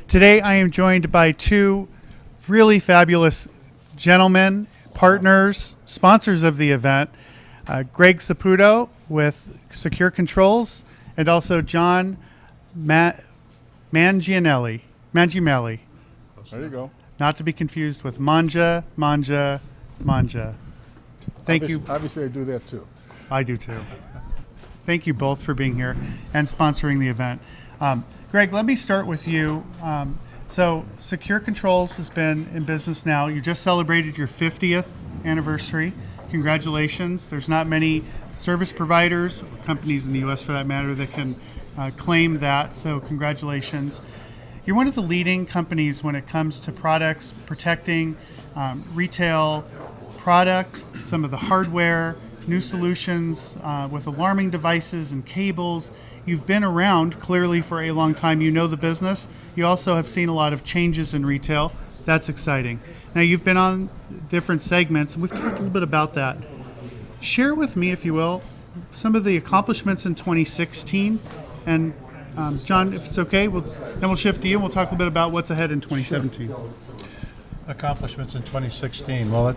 Today I am joined by two really fabulous gentlemen, partners, sponsors of the event, Greg Saputo with Se-Kure Controls, and also John Mangiameli. There you go. Not to be confused with Manja. Thank you. Obviously, I do that too. I do too. Thank you both for being here and sponsoring the event. Greg, let me start with you. So Se-Kure Controls has been in business now. You just celebrated your 50th anniversary. Congratulations. There's not many service providers, or companies in the U.S. for that matter, that can claim that, so congratulations. You're one of the leading companies when it comes to products, protecting retail product, some of the hardware, new solutions with alarming devices and cables. You've been around clearly for a long time. You know the business. You also have seen a lot of changes in retail. That's exciting. Now you've been on different segments, and we've talked a little bit about that. Share with me, if you will, some of the accomplishments in 2016. And John, if it's okay, then we'll shift to you and we'll talk a little bit about what's ahead in 2017. Sure. Accomplishments in 2016. Well,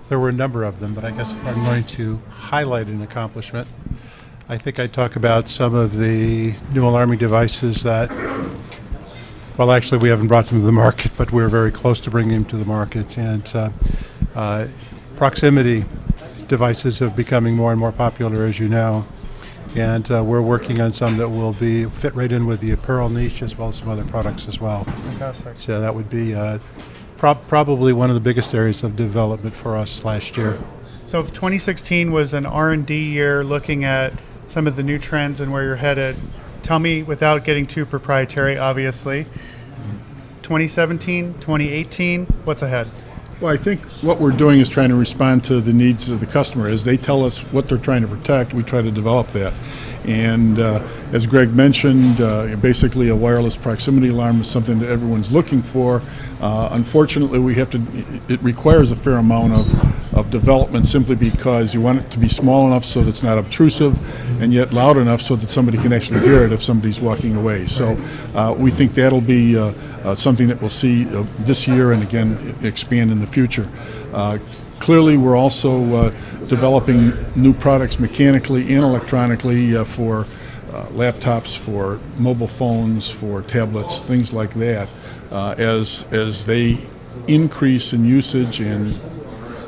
there were a number of them, but I guess if I'm going to highlight an accomplishment, I think I'd talk about some of the new alarming devices that, well, actually we haven't brought them to the market, but we're very close to bringing them to the market. And proximity devices are becoming more and more popular, as you know. And we're working on some that will fit right in with the apparel niche as well as some other products as well. Fantastic. So that would be probably one of the biggest areas of development for us last year. So if 2016 was an R&D year looking at some of the new trends and where you're headed, tell me, without getting too proprietary, obviously, 2017, 2018, what's ahead? Well, I think what we're doing is trying to respond to the needs of the customer. As they tell us what they're trying to protect, we try to develop that. And as Greg mentioned, basically a wireless proximity alarm is something that everyone's looking for. Unfortunately, it requires a fair amount of development simply because you want it to be small enough so that it's not obtrusive and yet loud enough so that somebody can actually hear it if somebody's walking away. So we think that'll be something that we'll see this year and again expand in the future. Clearly, we're also developing new products mechanically and electronically for laptops, for mobile phones, for tablets, things like that. As they increase in usage and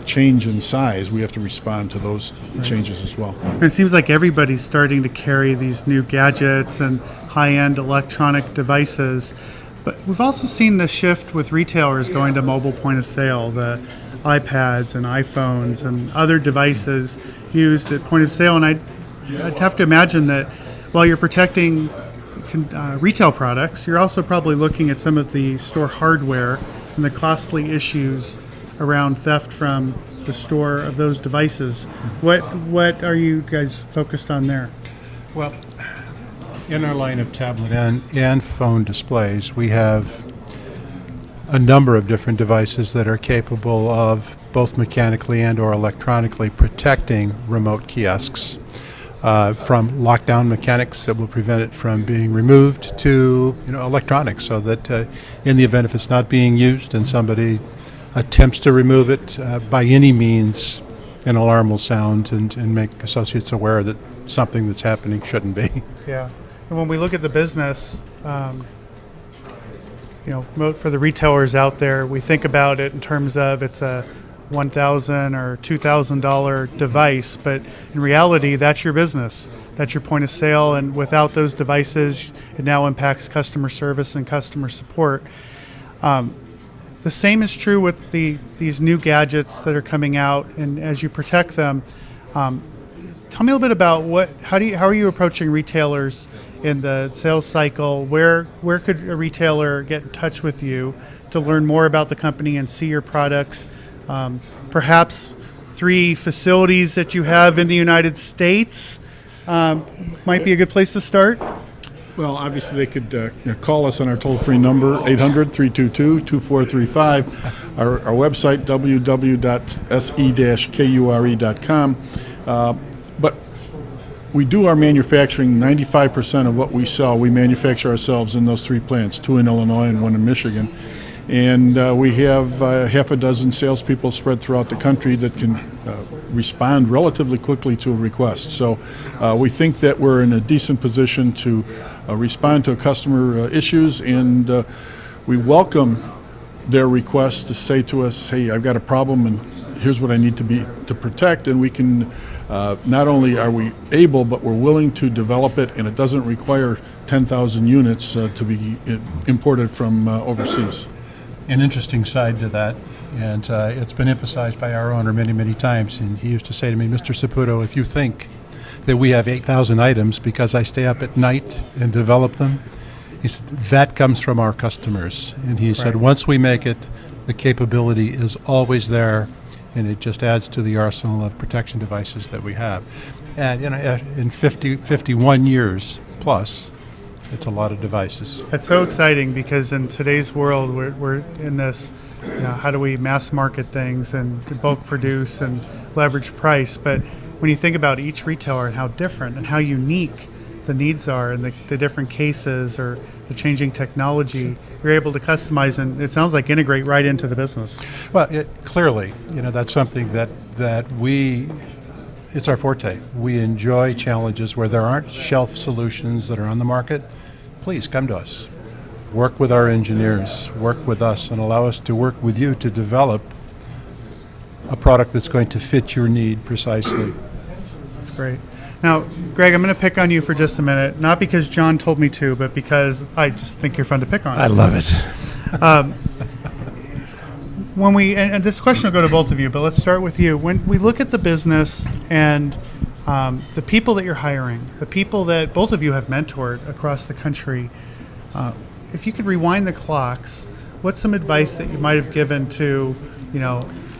change in size, we have to respond to those changes as well. It seems like everybody's starting to carry these new gadgets and high-end electronic devices. But we've also seen the shift with retailers going to mobile point of sale, the iPads and iPhones and other devices used at point of sale. And I'd have to imagine that while you're protecting retail products, you're also probably looking at some of the store hardware and the costly issues around theft from the store of those devices. What are you guys focused on there? Well, in our line of tablet and phone displays, we have a number of different devices that are capable of both mechanically and or electronically protecting remote kiosks from lockdown mechanics that will prevent it from being removed to electronics, so that in the event if it's not being used and somebody attempts to remove it, by any means an alarm will sound and make associates aware that something that's happening shouldn't be. Yeah. And when we look at the business, for the retailers out there, we think about it in terms of it's a $1,000 or $2,000 device, but in reality, that's your business. That's your point of sale, and without those devices, it now impacts customer service and customer support. The same is true with these new gadgets that are coming out, and as you protect them, tell me a little bit about how are you approaching retailers in the sales cycle? Where could a retailer get in touch with you to learn more about the company and see your products? Perhaps 3 facilities that you have in the United States might be a good place to start. Well, obviously they could call us on our toll-free number, 800-322-2435, our website, www.se-kure.com. But we do our manufacturing. 95% of what we sell, we manufacture ourselves in those 3 plants, 2 in Illinois and 1 in Michigan. And we have half a dozen salespeople spread throughout the country that can respond relatively quickly to a request. So we think that we're in a decent position to respond to customer issues, and we welcome their requests to say to us, hey, I've got a problem and here's what I need to protect, and we can, not only are we able, but we're willing to develop it, and it doesn't require 10,000 units to be imported from overseas. An interesting side to that, and it's been emphasized by our owner many, many times, and he used to say to me, Mr. Saputo, if you think that we have 8,000 items because I stay up at night and develop them, he said, that comes from our customers. And he said, once we make it, the capability is always there, and it just adds to the arsenal of protection devices that we have. And in 51 years plus, it's a lot of devices. That's so exciting, because in today's world, we're in this, how do we mass market things and bulk produce and leverage price? But when you think about each retailer and how different and how unique the needs are, and the different cases or the changing technology, you're able to customize and, it sounds like, integrate right into the business. Well, clearly, that's something that it's our forte. We enjoy challenges where there aren't shelf solutions that are on the market. Please come to us. Work with our engineers, work with us, and allow us to work with you to develop a product that's going to fit your need precisely. That's great. Now, Greg, I'm going to pick on you for just a minute, not because John told me to, but because I just think you're fun to pick on. I love it. When and this question will go to both of you, but let's start with you. When we look at the business and the people that you're hiring, the people that both of you have mentored across the country, if you could rewind the clocks, what's some advice that you might have given to,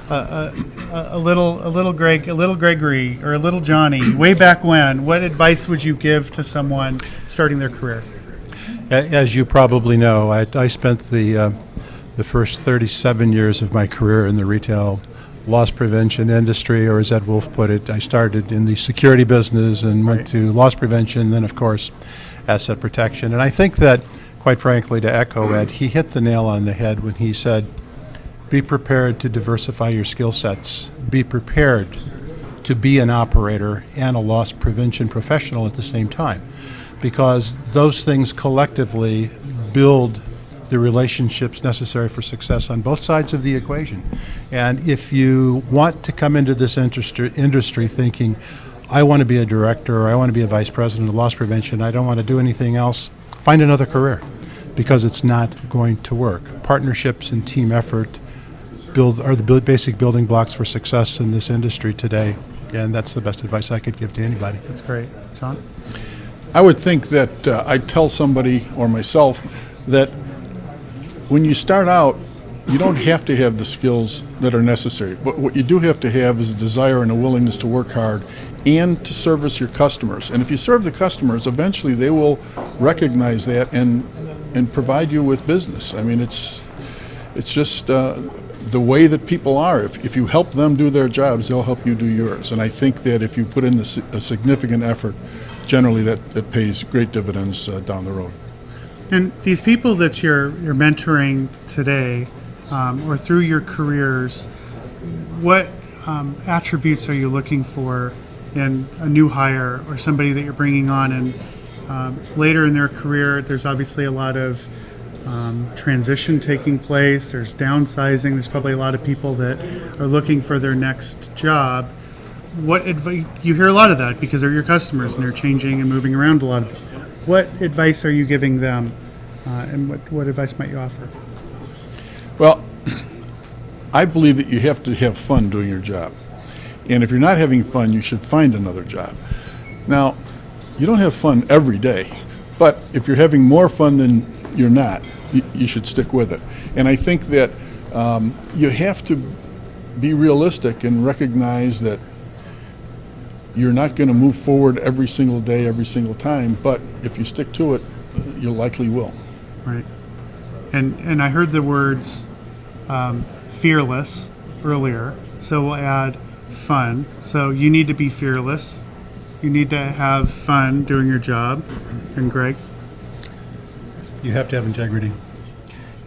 a little Gregory or a little Johnny way back when? What advice would you give to someone starting their career? As you probably know, I spent the first 37 years of my career in the retail loss prevention industry, or as Ed Wolf put it, I started in the security business and went to loss prevention, then of course asset protection. And I think that, quite frankly, to echo Ed, he hit the nail on the head when he said, be prepared to diversify your skill sets. Be prepared to be an operator and a loss prevention professional at the same time, because those things collectively build the relationships necessary for success on both sides of the equation. And if you want to come into this industry thinking, I want to be a director, or I want to be a vice president of loss prevention, I don't want to do anything else, find another career, because it's not going to work. Partnerships and team effort are the basic building blocks for success in this industry today, and that's the best advice I could give to anybody. That's great. John? I would think that I'd tell somebody or myself that when you start out, you don't have to have the skills that are necessary. But what you do have to have is a desire and a willingness to work hard and to service your customers. And if you serve the customers, eventually they will recognize that and provide you with business. I mean, it's just the way that people are. If you help them do their jobs, they'll help you do yours. And I think that if you put in a significant effort, generally that pays great dividends down the road. And these people that you're mentoring today, or through your careers, what attributes are you looking for in a new hire or somebody that you're bringing on? And later in their career, there's obviously a lot of transition taking place. There's downsizing. There's probably a lot of people that are looking for their next job. What advice? You hear a lot of that because they're your customers and they're changing and moving around a lot. What advice are you giving them, and what advice might you offer? Well, I believe that you have to have fun doing your job. And if you're not having fun, you should find another job. Now, you don't have fun every day, but if you're having more fun than you're not, you should stick with it. And I think that you have to be realistic and recognize that you're not going to move forward every single day, every single time, but if you stick to it, you likely will. Right. And I heard the words fearless earlier, so we'll add fun. So you need to be fearless. you need to have fun doing your job. And Greg? You have to have integrity.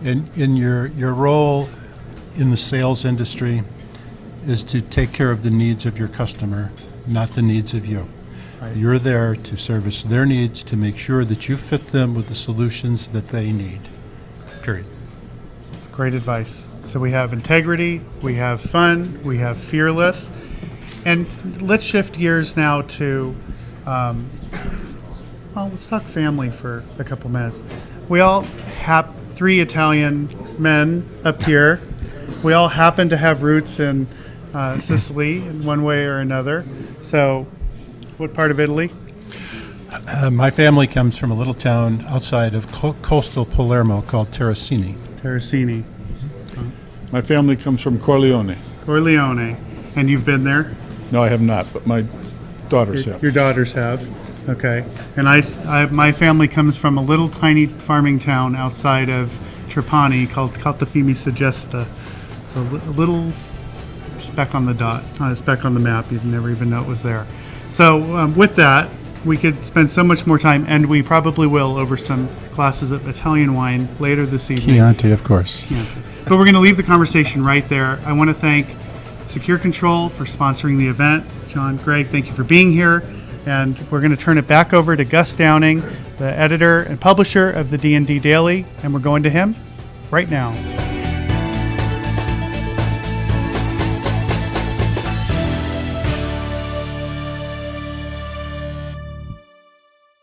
In your role in the sales industry is to take care of the needs of your customer, not the needs of you. Right. You're there to service their needs, to make sure that you fit them with the solutions that they need. Period. It's great advice. So we have integrity, we have fun, we have fearless. And let's shift gears now to, well, let's talk family for a couple minutes. We all have 3 Italian men up here. We all happen to have roots in Sicily in one way or another. So what part of Italy? My family comes from a little town outside of coastal Palermo called Terracini. Terracini. My family comes from Corleone. Corleone. And you've been there? No, I have not, but my daughters have. Your daughters have. Okay. And my family comes from a little tiny farming town outside of Trapani called Caltafimi Sagesta. It's a little speck on the dot, not a speck on the map. You'd never even know it was there. So with that, we could spend so much more time, and we probably will, over some glasses of Italian wine later this evening. Chianti, of course. Chianti. But we're going to leave the conversation right there. I want to thank Se-Kure Control for sponsoring the event. John, Greg, thank you for being here. And we're going to turn it back over to Gus Downing, the editor and publisher of the D&D Daily, and we're going to him right now.